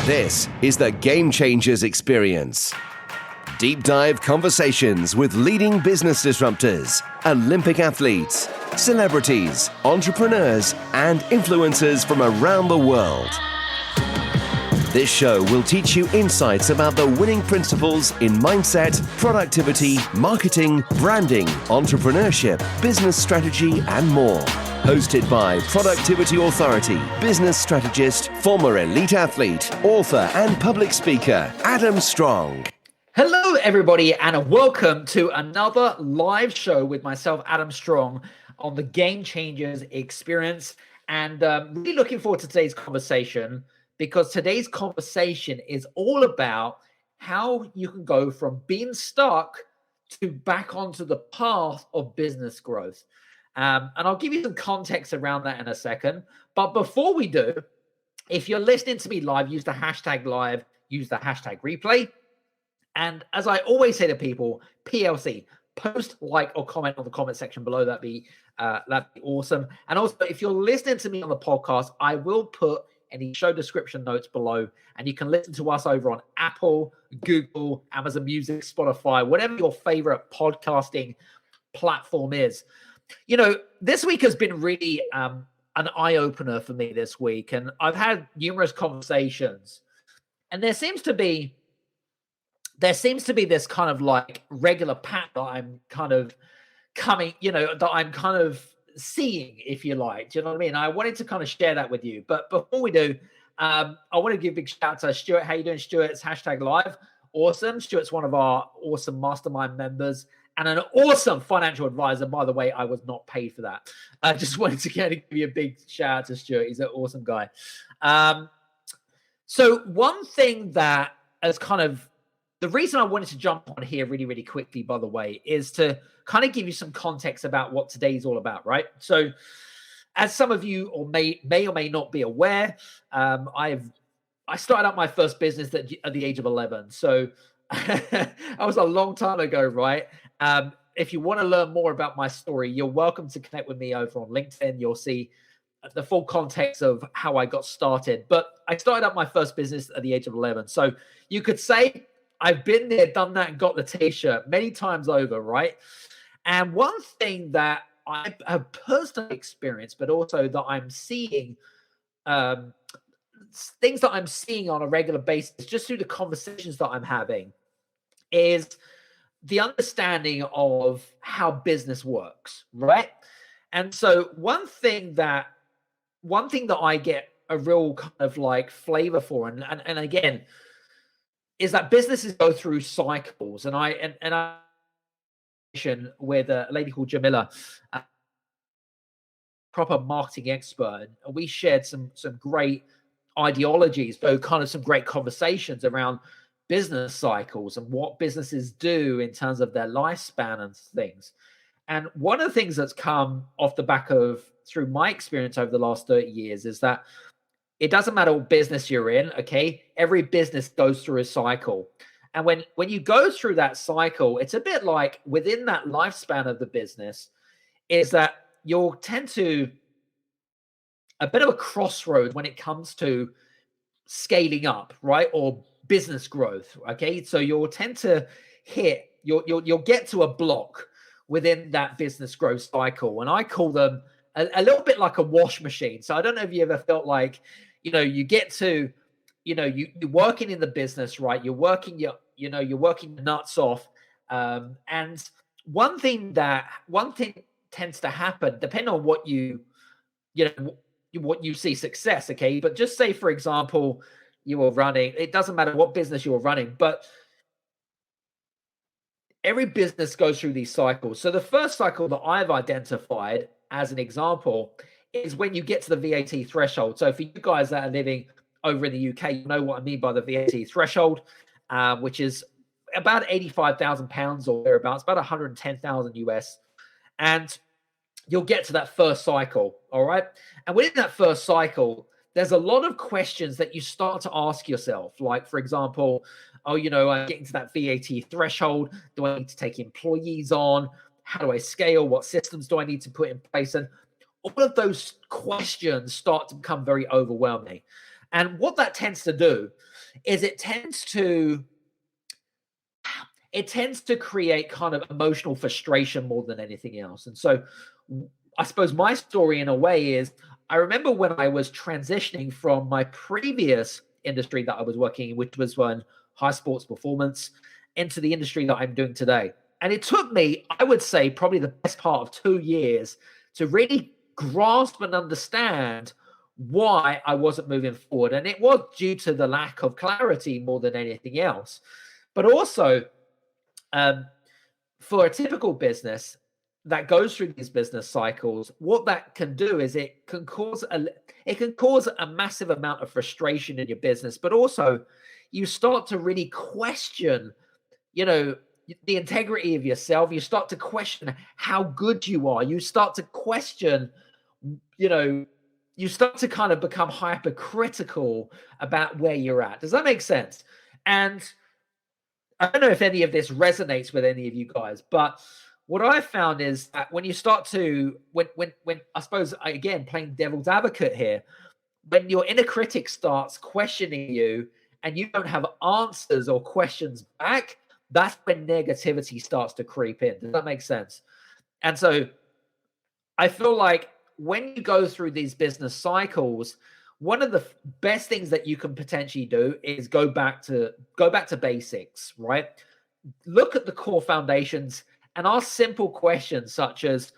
This is the Game Changers Experience. Deep dive conversations with leading business disruptors, Olympic athletes, celebrities, entrepreneurs, and influencers from around the world. This show will teach you insights about the winning principles in mindset, productivity, marketing, branding, entrepreneurship, business strategy, and more. Hosted by Productivity Authority, business strategist, former elite athlete, author, and public speaker, Adam Strong. Hello, everybody, and welcome to another live show with myself, Adam Strong, on the Game Changers Experience. And really looking forward to today's conversation, because today's conversation is all about how you can go from being stuck to back onto the path of business growth. And I'll give you some context around that in a second. But before we do, if you're listening to me live, use the hashtag live, use the hashtag replay. And as I always say to people, PLC, post, like, or comment on the comment section below. That'd be awesome. And also, if you're listening to me on the podcast, I will put any show description notes below, and you can listen to us over on Apple, Google, Amazon Music, Spotify, whatever your favorite podcasting platform is. You know, this week has been really an eye-opener for me this week, and I've had numerous conversations, and there seems to be this kind of like regular pattern that I'm kind of seeing, if you like. Do you know what I mean? I wanted to kind of share that with you. But before we do, I want to give a big shout out to Stuart. How you doing, Stuart? It's hashtag live. Awesome. Stuart's one of our awesome mastermind members and an awesome financial advisor. By the way, I was not paid for that. I just wanted to give you a big shout out to Stuart. He's an awesome guy. So one thing that has kind of, the reason I wanted to jump on here really, really quickly, by the way, is to kind of give you some context about what today's all about, right? So as some of you may or may not be aware, I started out my first business at the age of 11. So that was a long time ago, right? If you want to learn more about my story, you're welcome to connect with me over on LinkedIn. You'll see the full context of how I got started. But I started up my first business at the age of 11. So you could say I've been there, done that, and got the t-shirt many times over, right? And one thing that I have personally experienced, but also that I'm seeing, things that I'm seeing on a regular basis, just through the conversations that I'm having, is the understanding of how business works, right? And so one thing that I get a real kind of like flavor for, and again, is that businesses go through cycles. And I with a lady called Jamila, proper marketing expert, and we shared some great ideologies, so kind of some great conversations around business cycles and what businesses do in terms of their lifespan and things. And one of the things that's come off the back of, through my experience over the last 30 years, is that it doesn't matter what business you're in, okay? Every business goes through a cycle. And when you go through that cycle, it's a bit like within that lifespan of the business, is that you'll tend to a bit of a crossroad when it comes to scaling up, right? Or business growth, okay? So you'll tend to you'll get to a block within that business growth cycle. And I call them a little bit like a wash machine. So I don't know if you ever felt like, you get to, you're working in the business, right? You're working your nuts off. And one thing tends to happen, depending on what what you see success, okay? But just say, for example, you were running, it doesn't matter what business you were running, but every business goes through these cycles. So the first cycle that I've identified as an example is when you get to the VAT threshold. So for you guys that are living over in the UK, you know what I mean by the VAT threshold, which is about £85,000 or thereabouts, about 110,000 US. And you'll get to that first cycle, all right? And within that first cycle, there's a lot of questions that you start to ask yourself. Like, for example, I'm getting to that VAT threshold. Do I need to take employees on? How do I scale? What systems do I need to put in place? And all of those questions start to become very overwhelming. And what that tends to do is it tends to create kind of emotional frustration more than anything else. And so I suppose my story in a way is, I remember when I was transitioning from my previous industry that I was working in, which was on high sports performance, into the industry that I'm doing today. And it took me, I would say, probably the best part of 2 years to really grasp and understand why I wasn't moving forward. And it was due to the lack of clarity more than anything else. But also, for a typical business that goes through these business cycles, what that can do is it can cause a massive amount of frustration in your business, but also you start to really question, the integrity of yourself. You start to question how good you are. You start to question, you start to kind of become hypercritical about where you're at. Does that make sense? And I don't know if any of this resonates with any of you guys, but what I found is that when you start to, when I suppose, again, playing devil's advocate here, when your inner critic starts questioning you and you don't have answers or questions back, that's when negativity starts to creep in. Does that make sense? And so I feel like when you go through these business cycles, one of the best things that you can potentially do is go back to basics, right? Look at the core foundations and ask simple questions such as,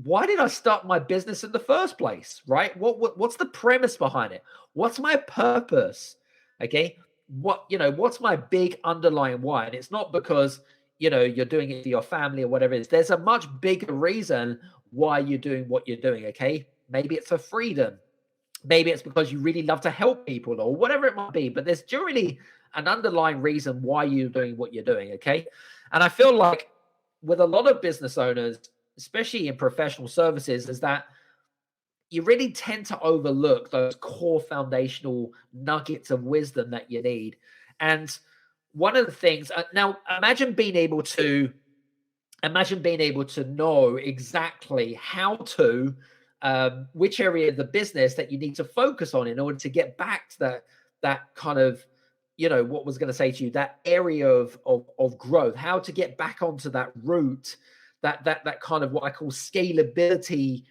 why did I start my business in the first place, right? What's the premise behind it? What's my purpose? Okay? What's my big underlying why? And it's not because, you're doing it for your family or whatever it is. There's a much bigger reason why you're doing what you're doing, okay? Maybe it's for freedom. Maybe it's because you really love to help people or whatever it might be, but there's generally an underlying reason why you're doing what you're doing, okay? And I feel like with a lot of business owners, especially in professional services, is that you really tend to overlook those core foundational nuggets of wisdom that you need. And one of the things, now imagine being able to know exactly how to, which area of the business that you need to focus on in order to get back to that kind of, what was going to say to you, that area of growth, how to get back onto that route, that kind of what I call scalability,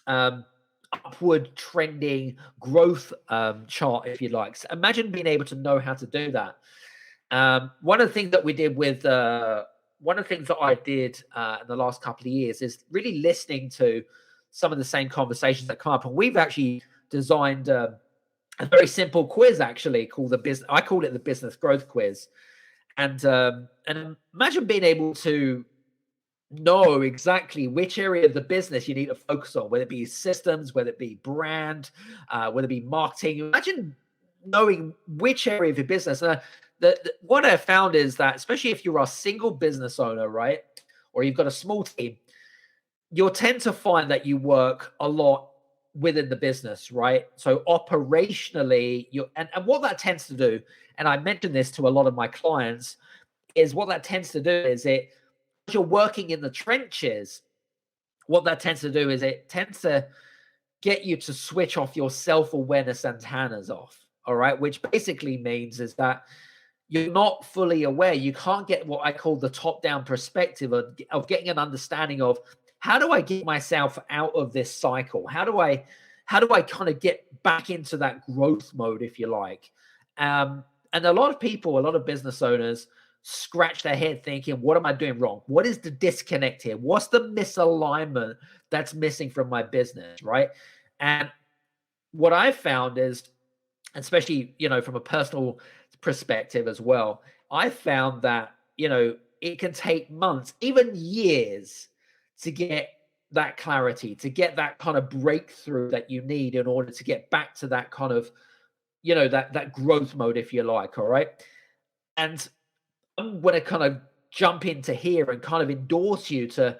upward trending growth chart, if you like. So imagine being able to know how to do that. One of the things that we did with one of the things that I did in the last couple of years is really listening to some of the same conversations that come up. And we've actually designed a very simple quiz, actually, called I call it the business growth quiz. And imagine being able to know exactly which area of the business you need to focus on, whether it be systems, whether it be brand, whether it be marketing. Imagine knowing which area of your business. What I found is that, especially if you're a single business owner, right, or you've got a small team, you'll tend to find that you work a lot within the business, right? So operationally, and what that tends to do, and I mentioned this to a lot of my clients, is what that tends to do is you're working in the trenches, what that tends to do is it tends to get you to switch off your self-awareness antennas off, all right? Which basically means is that you're not fully aware. You can't get what I call the top-down perspective of getting an understanding of, how do I get myself out of this cycle? How do I kind of get back into that growth mode, if you like? And a lot of business owners scratch their head thinking, what am I doing wrong? What is the disconnect here? What's the misalignment that's missing from my business, right? And what I found is, especially, from a personal perspective as well, I found that, it can take months, even years, to get that clarity, to get that kind of breakthrough that you need in order to get back to that kind of, that growth mode, if you like. All right. And I'm going to kind of jump into here and kind of endorse you to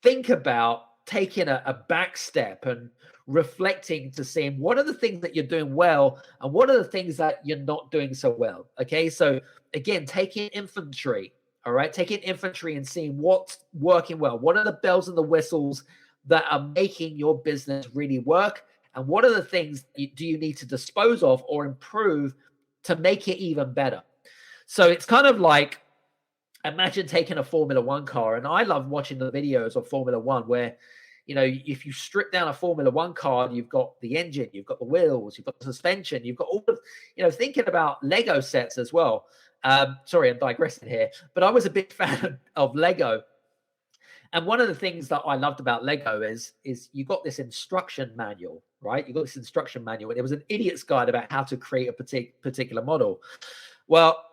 think about taking a back step and reflecting to seeing what are the things that you're doing well and what are the things that you're not doing so well. Okay. So again, taking inventory. All right. Taking inventory and seeing what's working well. What are the bells and the whistles that are making your business really work? and what are the things do you need to dispose of or improve to make it even better. So it's kind of like, imagine taking a Formula One car, and I love watching the videos of Formula One where, if you strip down a Formula One car, you've got the engine, you've got the wheels, you've got the suspension, you've got all of, thinking about Lego sets as well. Sorry, I'm digressing here, but I was a big fan of Lego. And one of the things that I loved about Lego is you got this instruction manual, right? You got this instruction manual, and it was an idiot's guide about how to create a particular model. Well,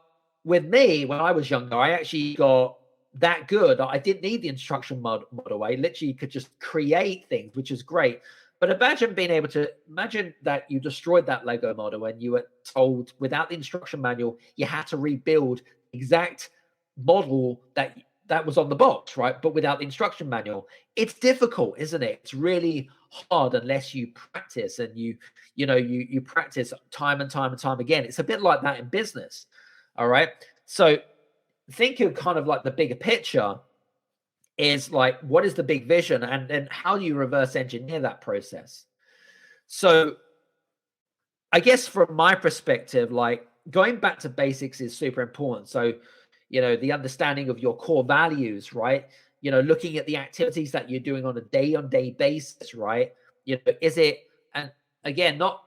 with me, when I was younger, I actually got that good. I didn't need the instruction model. I literally could just create things, which is great. But imagine that you destroyed that Lego model and you were told without the instruction manual, you had to rebuild the exact model that was on the box, right? But without the instruction manual. It's difficult, isn't it? It's really hard unless you practice, and you practice time and time and time again. It's a bit like that in business. All right. So think of kind of like the bigger picture is like, what is the big vision, and then how do you reverse engineer that process? So I guess from my perspective, like going back to basics is super important. So, the understanding of your core values, right? Looking at the activities that you're doing on a day-on-day basis, right? Is it, and again, not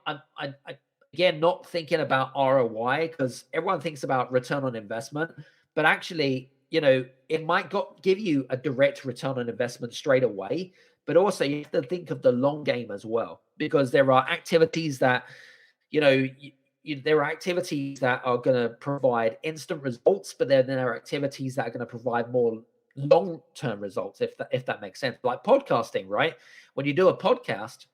thinking about ROI, because everyone thinks about return on investment, but actually, it might give you a direct return on investment straight away, but also you have to think of the long game as well, because there are activities that, there are activities that are going to provide instant results, but then there are activities that are going to provide more long-term results, if that makes sense. Like podcasting, right? When you do a podcast,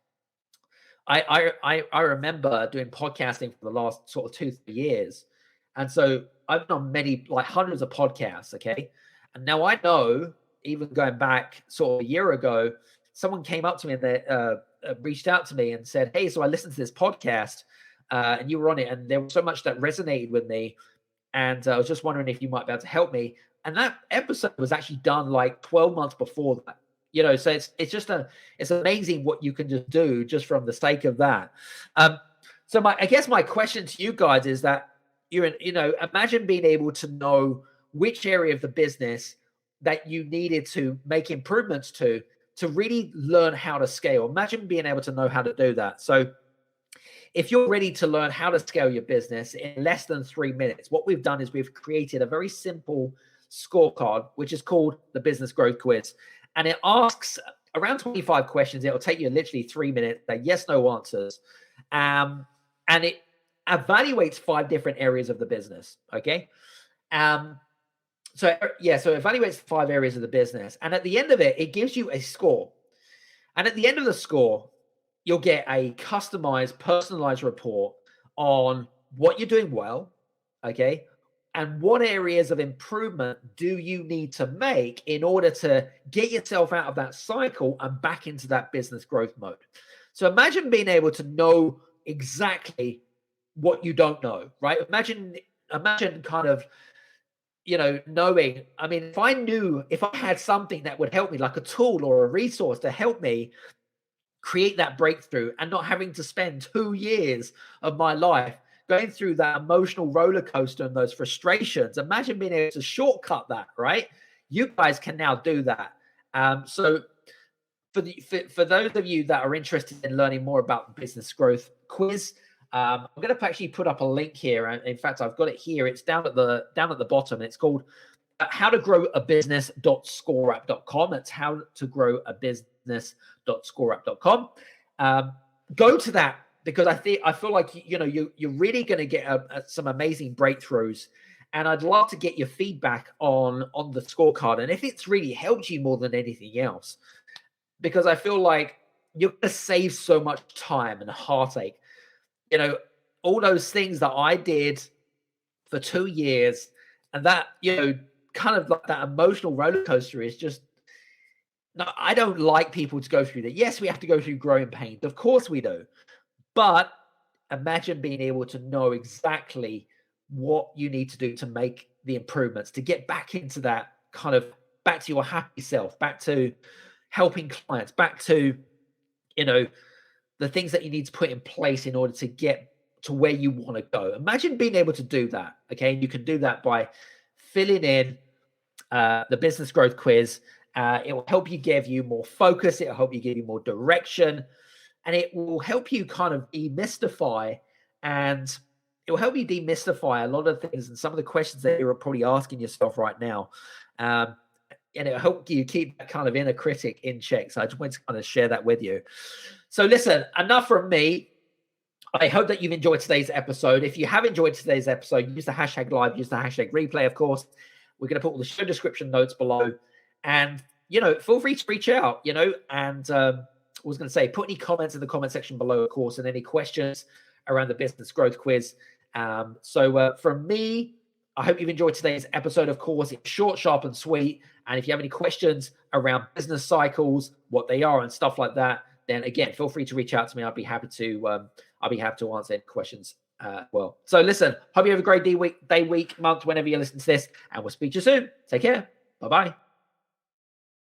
I remember doing podcasting for the last sort of 2-3 years. And so I've done many, like hundreds of podcasts. Okay. And now I know, even going back sort of a year ago, someone came up to me and they reached out to me and said, "Hey, so I listened to this podcast and you were on it, and there was so much that resonated with me. And I was just wondering if you might be able to help me." And that episode was actually done like 12 months before that. So it's amazing what you can just do just from the sake of that. So I guess my question to you guys is that imagine being able to know which area of the business that you needed to make improvements to really learn how to scale. Imagine being able to know how to do that. So if you're ready to learn how to scale your business in less than 3 minutes, what we've done is we've created a very simple scorecard, which is called the Business Growth Quiz. And it asks around 25 questions. It'll take you literally 3 minutes. They're yes, no answers. And it evaluates 5 different areas of the business. Okay. So it evaluates 5 areas of the business. And at the end of it, it gives you a score. And at the end of the score, you'll get a customized, personalized report on what you're doing well. Okay. And what areas of improvement do you need to make in order to get yourself out of that cycle and back into that business growth mode? So imagine being able to know exactly what you don't know, right? Imagine kind of, knowing, I mean, if I had something that would help me, like a tool or a resource to help me create that breakthrough and not having to spend 2 years of my life going through that emotional roller coaster and those frustrations. Imagine being able to shortcut that, right? You guys can now do that. So for those of you that are interested in learning more about the Business Growth Quiz, I'm going to actually put up a link here. And in fact, I've got it here. It's down at the bottom. It's called how to grow a business.scoreup.com. It's how to grow a business.scoreup.com. Go to that, because I feel like you're really going to get some amazing breakthroughs, and I'd love to get your feedback on the scorecard, and if it's really helped you more than anything else, because I feel like you're going to save so much time and heartache. All those things that I did for 2 years, and that kind of like that emotional roller coaster is just. No, I don't like people to go through that. Yes, we have to go through growing pains. Of course we do. But imagine being able to know exactly what you need to do to make the improvements, to get back into that kind of, back to your happy self, back to helping clients, back to, the things that you need to put in place in order to get to where you want to go. Imagine being able to do that. Okay. And you can do that by filling in the business growth quiz. It will help you give you more focus. It will help you give you more direction. And it will help you kind of demystify, and it will help you demystify a lot of things and some of the questions that you're probably asking yourself right now. And it'll help you keep that kind of inner critic in check. So I just wanted to kind of share that with you. So listen, enough from me. I hope that you've enjoyed today's episode. If you have enjoyed today's episode, use the hashtag live, use the hashtag replay, of course. We're going to put all the show description notes below. And, feel free to reach out, and I was going to say, put any comments in the comment section below, of course, and any questions around the business growth quiz. So from me, I hope you've enjoyed today's episode. Of course, it's short, sharp, and sweet. And if you have any questions around business cycles, what they are, and stuff like that, then again, feel free to reach out to me. I'll be happy to answer any questions. Well, so listen, hope you have a great day, week, month, whenever you listen to this, and we'll speak to you soon. Take care. Bye-bye.